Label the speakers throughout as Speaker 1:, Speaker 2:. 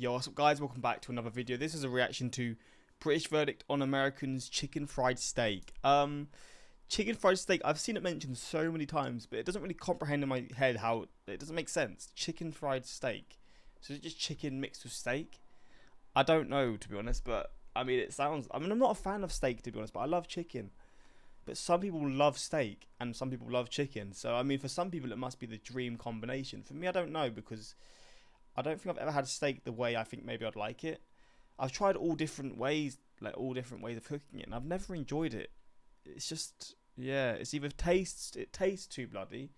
Speaker 1: Yo, what's up guys, welcome back to another video. This is a reaction to British verdict on Americans' chicken fried steak. Chicken fried steak, I've seen it mentioned so many times, but it doesn't really comprehend in my head how, it doesn't make sense. Chicken fried steak. So is it just chicken mixed with steak? I don't know, to be honest, but I mean, I'm not a fan of steak, to be honest, but I love chicken. But some people love steak and some people love chicken. So, I mean, for some people it must be the dream combination. For me, I don't know, because I don't think I've ever had steak the way I think maybe I'd like it. I've tried all different ways, like all different ways of cooking it, and I've never enjoyed it. It's just, yeah, it tastes too bloody,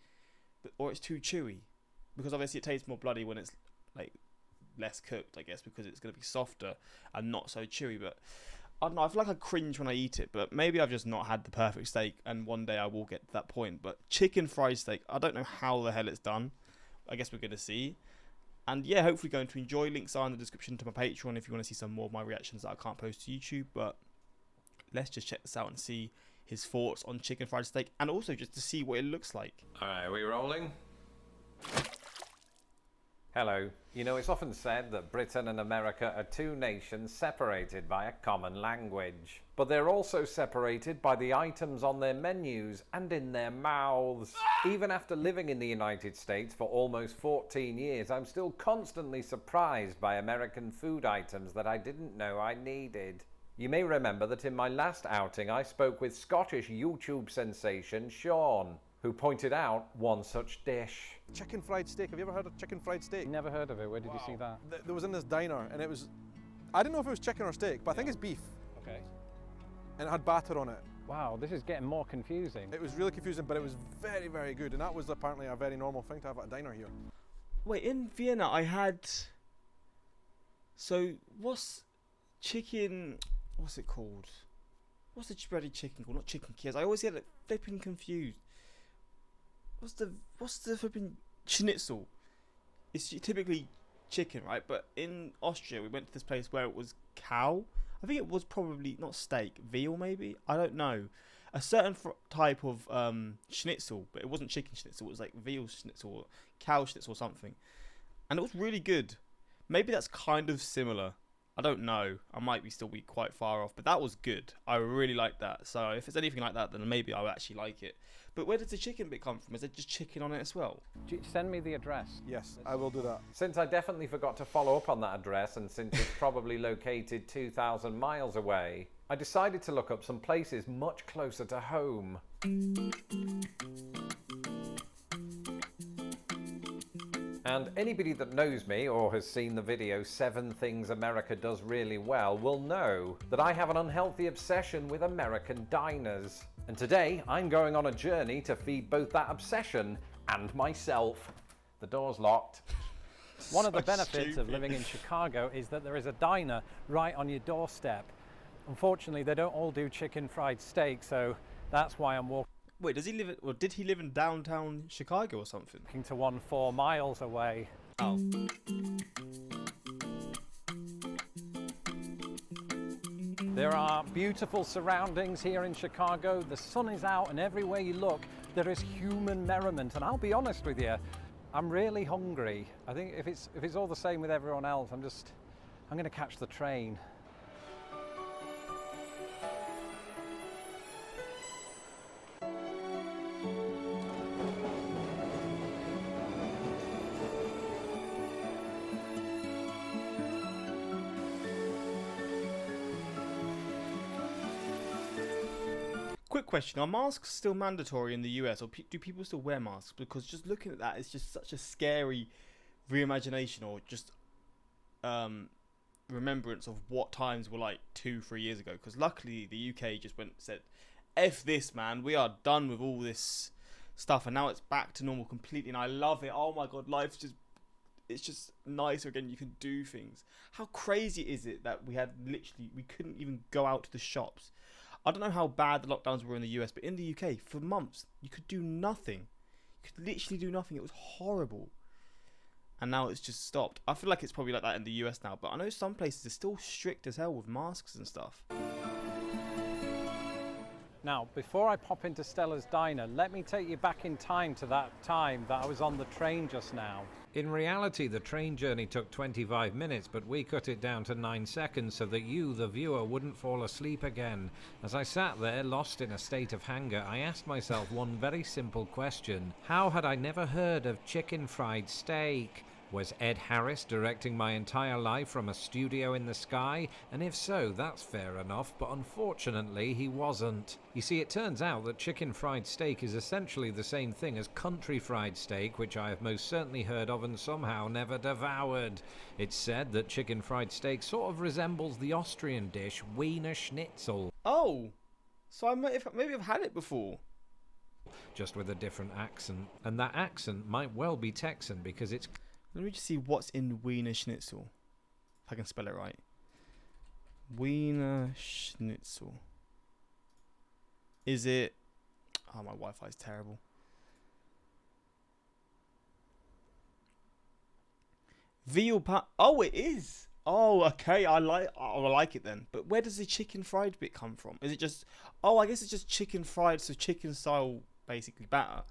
Speaker 1: or it's too chewy. Because obviously it tastes more bloody when it's like less cooked, I guess, because it's going to be softer and not so chewy. But I don't know, I feel like I cringe when I eat it, but maybe I've just not had the perfect steak, and one day I will get to that point. But chicken fried steak, I don't know how the hell it's done. I guess we're going to see. And yeah, hopefully going to enjoy. Links are in the description to my Patreon if you want to see some more of my reactions that I can't post to YouTube. But let's just check this out and see his thoughts on chicken fried steak, and also just to see what it looks like.
Speaker 2: Alright, are we rolling? Hello. You know, it's often said that Britain and America are two nations separated by a common language. But they're also separated by the items on their menus and in their mouths. Even after living in the United States for almost 14 years, I'm still constantly surprised by American food items that I didn't know I needed. You may remember that in my last outing I spoke with Scottish YouTube sensation Sean, who pointed out one such dish.
Speaker 3: Chicken fried steak. Have you ever heard of chicken fried steak?
Speaker 4: Never heard of it. Where did you see that?
Speaker 3: There was in this diner, and it was, I didn't know if it was chicken or steak, but I think it's beef.
Speaker 4: Okay.
Speaker 3: And it had batter on it.
Speaker 4: Wow, this is getting more confusing.
Speaker 3: It was really confusing, but it was very, very good. And that was apparently a very normal thing to have at a diner here.
Speaker 1: Wait, in Vienna I had... So, what's chicken... What's it called? What's the breaded chicken called? Not chicken kiers. I always get it flipping confused. What's the flipping schnitzel? It's typically chicken, right? But in Austria, we went to this place where it was cow. I think it was probably not steak, veal maybe. I don't know. A certain type of schnitzel, but it wasn't chicken schnitzel. It was like veal schnitzel, or cow schnitzel or something, and it was really good. Maybe that's kind of similar. I don't know. I might still be quite far off, but that was good. I really liked that. So if it's anything like that, then maybe I'll actually like it. But where does the chicken bit come from? Is it just chicken on it as well?
Speaker 4: Send me the address.
Speaker 3: Yes, I will do that.
Speaker 2: Since I definitely forgot to follow up on that address, and since it's probably located 2,000 miles away, I decided to look up some places much closer to home. And anybody that knows me or has seen the video 7 Things America Does Really Well will know that I have an unhealthy obsession with American diners. And today I'm going on a journey to feed both that obsession and myself. The door's locked.
Speaker 4: One of the benefits of living in Chicago is that there is a diner right on your doorstep. Unfortunately, they don't all do chicken fried steak, so that's why I'm walking.
Speaker 1: Wait, does he live or did he live in downtown Chicago or something?
Speaker 4: To one 4 miles away.
Speaker 1: Oh.
Speaker 4: There are beautiful surroundings here in Chicago. The sun is out, and everywhere you look, there is human merriment. And I'll be honest with you, I'm really hungry. I think if it's all the same with everyone else, I'm going to catch the train.
Speaker 1: Quick question, are masks still mandatory in the US, or do people still wear masks? Because just looking at that, it's just such a scary reimagination, or just remembrance of what times were like 2-3 years ago. Because luckily the UK just said, F this, man, we are done with all this stuff, and now it's back to normal completely, and I love it. Oh my god, it's just nicer again. You can do things. How crazy is it that we couldn't even go out to the shops? I don't know how bad the lockdowns were in the US, but in the UK, for months, you could do nothing. You could literally do nothing. It was horrible. And now it's just stopped. I feel like it's probably like that in the US now, but I know some places are still strict as hell with masks and stuff.
Speaker 4: Now, before I pop into Stella's Diner, let me take you back in time to that time that I was on the train just now.
Speaker 5: In reality, the train journey took 25 minutes, but we cut it down to 9 seconds so that you, the viewer, wouldn't fall asleep again. As I sat there, lost in a state of hunger, I asked myself one very simple question. How had I never heard of chicken fried steak? Was Ed Harris directing my entire life from a studio in the sky? And if so, that's fair enough, but unfortunately he wasn't. You see, it turns out that chicken fried steak is essentially the same thing as country fried steak, which I have most certainly heard of and somehow never devoured. It's said that chicken fried steak sort of resembles the Austrian dish Wiener Schnitzel.
Speaker 1: Oh, so maybe I've had it before.
Speaker 5: Just with a different accent. And that accent might well be Texan because it's...
Speaker 1: Let me just see what's in Wiener Schnitzel. If I can spell it right. Wiener Schnitzel. Is it... Oh, my Wi-Fi is terrible. Veal pat... Oh, it is! Oh, okay, I like it then. But where does the chicken fried bit come from? Is it just... Oh, I guess it's just chicken fried, so chicken style, basically, batter.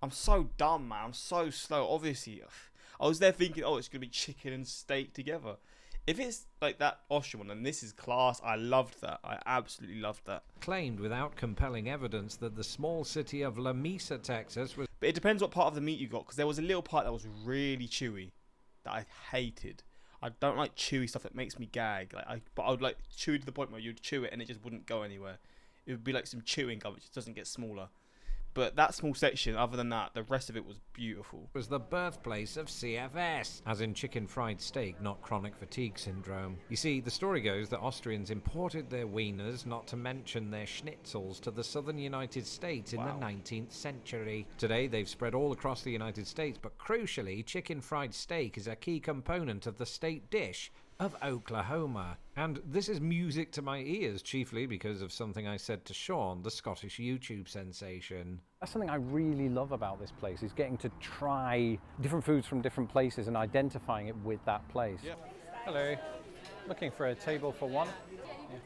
Speaker 1: I'm so dumb, man. I'm so slow. Obviously... I was there thinking, oh, it's going to be chicken and steak together. If it's like that Austrian one, then this is class. I loved that. I absolutely loved that.
Speaker 5: Claimed without compelling evidence that the small city of La Mesa, Texas was...
Speaker 1: But it depends what part of the meat you got, because there was a little part that was really chewy that I hated. I don't like chewy stuff that makes me gag. But I would like chewy to the point where you'd chew it and it just wouldn't go anywhere. It would be like some chewing gum, which just doesn't get smaller. But that small section, other than that, the rest of it was beautiful.
Speaker 5: Was the birthplace of CFS, as in chicken fried steak, not chronic fatigue syndrome. You see, the story goes that Austrians imported their wieners, not to mention their schnitzels, to the southern United States in the 19th century. Today, they've spread all across the United States, but crucially, chicken fried steak is a key component of the state dish of Oklahoma. And this is music to my ears, chiefly because of something I said to Sean, the Scottish YouTube sensation.
Speaker 4: That's something I really love about this place, is getting to try different foods from different places and identifying it with that place.
Speaker 3: Yep.
Speaker 4: Hello. Looking for a table for one?
Speaker 6: Yeah.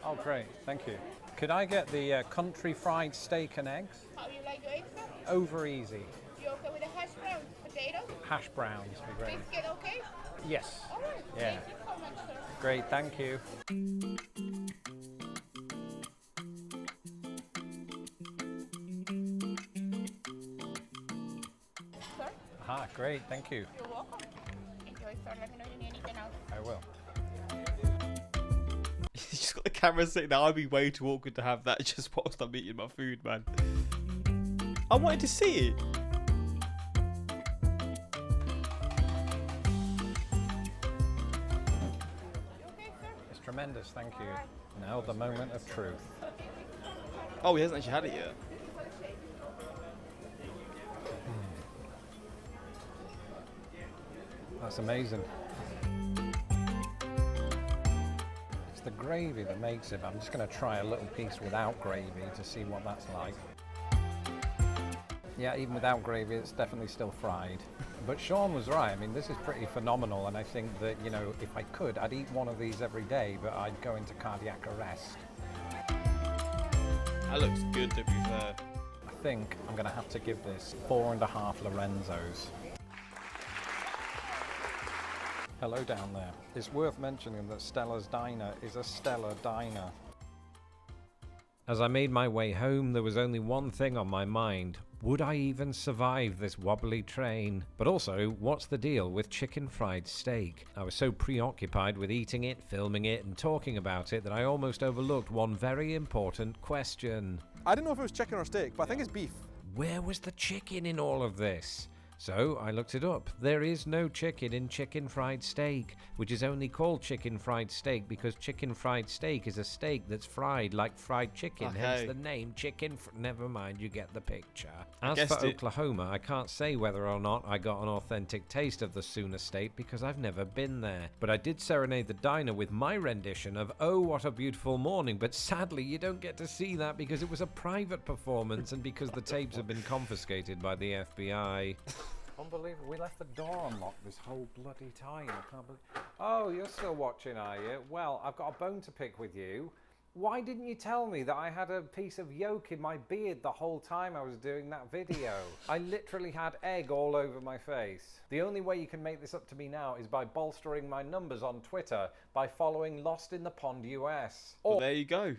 Speaker 4: Oh, great. Thank you. Could I get the country fried steak and eggs?
Speaker 6: How you like your eggs?
Speaker 4: Over easy.
Speaker 6: You okay with the hash browns, potatoes?
Speaker 4: Hash browns would be great.
Speaker 6: Biscuit okay?
Speaker 4: Yes.
Speaker 6: All right.
Speaker 4: Yeah.
Speaker 6: Thank you so much, sir.
Speaker 4: Great, thank you.
Speaker 6: Sir,
Speaker 4: Ah, great, thank you.
Speaker 6: you're welcome. Enjoy, sir. Let me know if you need anything else.
Speaker 4: I will.
Speaker 1: You just got the camera sitting there. I'd be way too awkward to have that just whilst I'm eating my food, man. I wanted to see it.
Speaker 4: It's tremendous, thank you. Now the moment of truth.
Speaker 1: Oh, he hasn't actually had it yet.
Speaker 4: That's amazing. It's the gravy that makes it. I'm just going to try a little piece without gravy to see what that's like. Yeah, even without gravy, it's definitely still fried. But Sean was right. I mean, this is pretty phenomenal, and I think that, you know, if I could, I'd eat one of these every day, but I'd go into cardiac arrest.
Speaker 1: That looks good, to be fair.
Speaker 4: I think I'm going to have to give this 4.5 Lorenzos. Hello down there. It's worth mentioning that Stella's Diner is a stellar diner.
Speaker 5: As I made my way home, there was only one thing on my mind. Would I even survive this wobbly train? But also, what's the deal with chicken fried steak? I was so preoccupied with eating it, filming it, and talking about it that I almost overlooked one very important question.
Speaker 3: I didn't know if it was chicken or steak, but I think it's beef.
Speaker 5: Where was the chicken in all of this? So I looked it up. There is no chicken in chicken fried steak, which is only called chicken fried steak because chicken fried steak is a steak that's fried like fried chicken, hence the name chicken. Never mind, you get the picture. As for Oklahoma, I can't say whether or not I got an authentic taste of the Sooner State because I've never been there. But I did serenade the diner with my rendition of Oh What a Beautiful Morning, but sadly you don't get to see that because it was a private performance and because the tapes have been confiscated by the FBI.
Speaker 2: Unbelievable. We left the door unlocked this whole bloody time. I can't believe... Oh, you're still watching, are you? Well, I've got a bone to pick with you. Why didn't you tell me that I had a piece of yolk in my beard the whole time I was doing that video? I literally had egg all over my face. The only way you can make this up to me now is by bolstering my numbers on Twitter by following Lost in the Pond US.
Speaker 1: Well, there you go.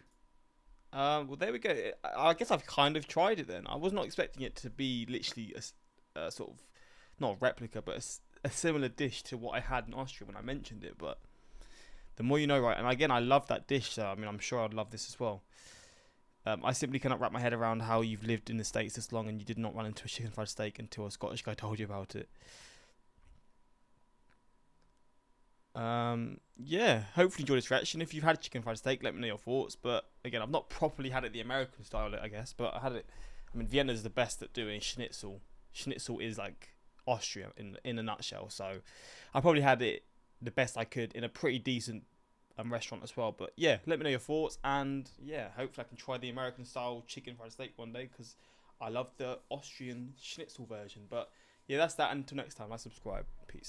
Speaker 1: Well, there we go. I guess I've kind of tried it then. I was not expecting it to be literally a sort of, not a replica, but a similar dish to what I had in Austria when I mentioned it. But the more you know, right? And again, I love that dish, so I mean, I'm sure I'd love this as well. I simply cannot wrap my head around how you've lived in the States this long and you did not run into a chicken fried steak until a Scottish guy told you about it. Yeah, hopefully you enjoyed this reaction. If you've had chicken fried steak, let me know your thoughts. But again, I've not properly had it the American style, I guess, but I had it. I mean, Vienna's the best at doing schnitzel. Schnitzel is like Austria in a nutshell. So I probably had it the best I could in a pretty decent restaurant as well. But yeah, let me know your thoughts, and yeah, hopefully I can try the American style chicken fried steak one day, because I love the Austrian schnitzel version. But yeah, that's that. Until next time, I subscribe. Peace.